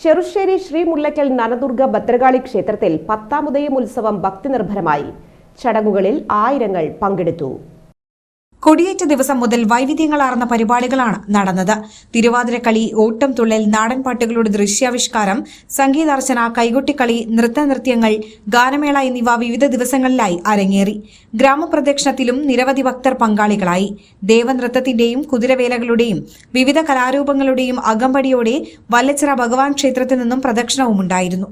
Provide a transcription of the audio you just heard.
ചെറുശ്ശേരി ശ്രീ മുല്ലയ്ക്കൽ നനദുർഗ ഭദ്രകാളി ക്ഷേത്രത്തിൽ 10ാം ഉദയം ഉത്സവം ഭക്തിനിർഭരമായി. ചടങ്ങുകളിൽ ആയിരങ്ങൾ പങ്കെടുത്തു. കൊടിയേറ്റ ദിവസം മുതൽ വൈവിധ്യങ്ങളാർന്ന പരിപാടികളാണ് നടന്നത്. തിരുവാതിരക്കളി, ഓട്ടം തുള്ളൽ, നാടൻപാട്ടുകളുടെ ദൃശ്യാവിഷ്കാരം, സംഗീതാർച്ചന, കൈകൊട്ടിക്കളി, നൃത്തനൃത്യങ്ങൾ, ഗാനമേള എന്നിവ വിവിധ ദിവസങ്ങളിലായി അരങ്ങേറി. ഗ്രാമപ്രദക്ഷിണത്തിലും നിരവധി ഭക്തർ പങ്കാളികളായി. ദേവനൃത്തത്തിന്റെയും കുതിരവേലകളുടെയും വിവിധ കലാരൂപങ്ങളുടെയും അകമ്പടിയോടെ വല്ലച്ചിറ ഭഗവാൻ ക്ഷേത്രത്തിൽ നിന്നും പ്രദക്ഷിണവുമുണ്ടായിരുന്നു.